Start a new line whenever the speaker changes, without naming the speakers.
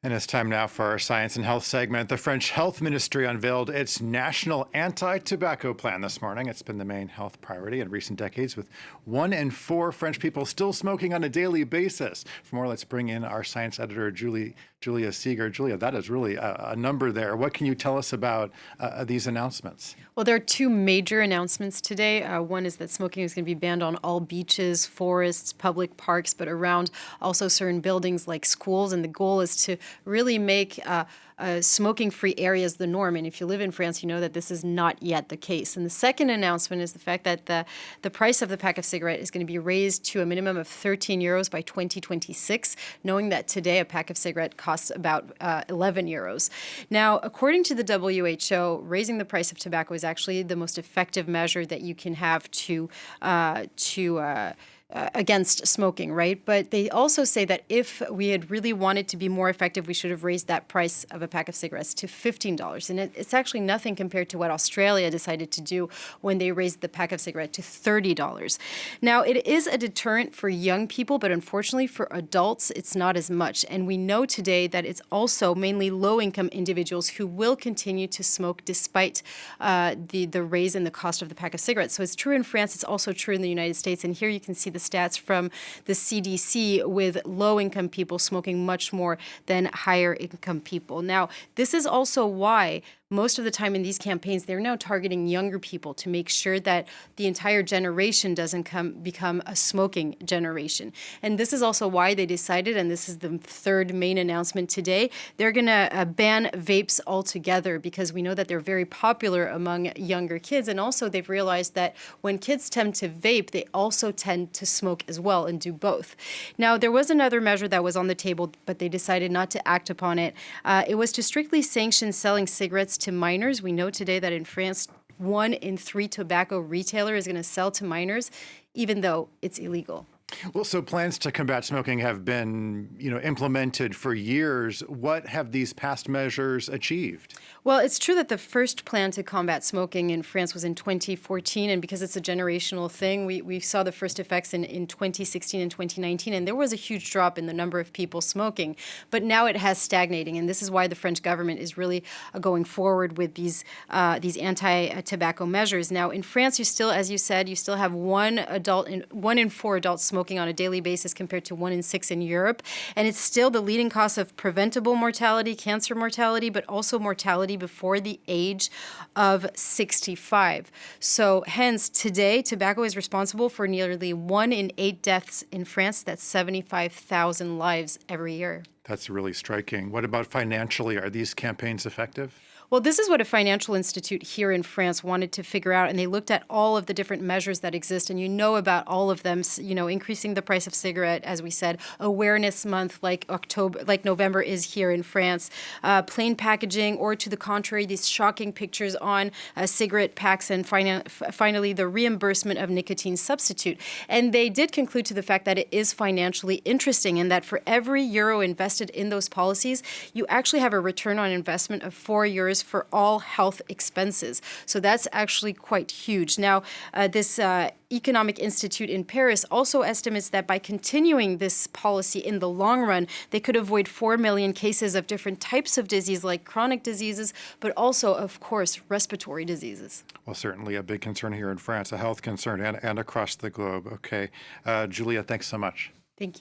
And it's time now for our Science and Health segment. The French Health Ministry unveiled its national anti-tobacco plan this morning. It's been the main health priority in recent decades, with 1 in 4 French people still smoking on a daily basis. For more, let's bring in our science editor, Julia Seeger. Julia, that is really a number there. What can you tell us about these announcements?
Well, there are two major announcements today. One is that smoking is going to be banned on all beaches, forests, public parks, but around also certain buildings like schools. And the goal is to really make smoking-free areas the norm. And if you live in France, you know that this is not yet the case. And the second announcement is the fact that the price of the pack of cigarette is going to be raised to a minimum of 13 euros by 2026, knowing that today a pack of cigarette costs about 11 euros. Now, according to the WHO, raising the price of tobacco is actually the most effective measure that you can have to against smoking, right? But they also say that if we had really wanted to be more effective, we should have raised that price of a pack of cigarettes to $15. And it's actually nothing compared to what Australia decided to do when they raised the pack of cigarette to $30. Now, it is a deterrent for young people, but unfortunately for adults, it's not as much. And we know today that it's also mainly low-income individuals who will continue to smoke despite the raise in the cost of the pack of cigarettes. So it's true in France, it's also true in the United States. And here you can see the stats from the CDC with low-income people smoking much more than higher-income people. Now, this is also why most of the time in these campaigns, they're now targeting younger people to make sure that the entire generation doesn't become a smoking generation. And this is also why they decided, and this is the third main announcement today, they're going to ban vapes altogether because we know that they're very popular among younger kids. And also they've realized that when kids tend to vape, they also tend to smoke as well and do both. Now, there was another measure that was on the table, but they decided not to act upon it. It was to strictly sanction selling cigarettes to minors. We know today that in France, 1 in 3 tobacco retailer is going to sell to minors, even though it's illegal.
Well, so plans to combat smoking have been, implemented for years. What have these past measures achieved?
Well, it's true that the first plan to combat smoking in France was in 2014, and because it's a generational thing, we saw the first effects in 2016 and 2019, and there was a huge drop in the number of people smoking. But now it has stagnating, and this is why the French government is really going forward with these anti-tobacco measures. Now, in France, you still, as you said, you still have 1 in 4 adults smoking on a daily basis compared to 1 in 6 in Europe. And it's still the leading cause of preventable mortality, cancer mortality, but also mortality before the age of 65. So hence, today, tobacco is responsible for nearly 1 in 8 deaths in France. That's 75,000 lives every year.
That's really striking. What about financially? Are these campaigns effective?
Well, this is what a financial institute here in France wanted to figure out, and they looked at all of the different measures that exist, and you know about all of them, increasing the price of cigarette, as we said, awareness month like November is here in France, plain packaging, or to the contrary, these shocking pictures on cigarette packs, and finally, the reimbursement of nicotine substitute. And they did conclude to the fact that it is financially interesting, and that for every euro invested in those policies, you actually have a return on investment of €4 for all health expenses. So that's actually quite huge. Now, this Economic Institute in Paris also estimates that by continuing this policy in the long run, they could avoid 4 million cases of different types of disease like chronic diseases, but also, of course, respiratory diseases.
Well, certainly a big concern here in France, a health concern and across the globe. Okay. Julia, thanks so much.
Thank you.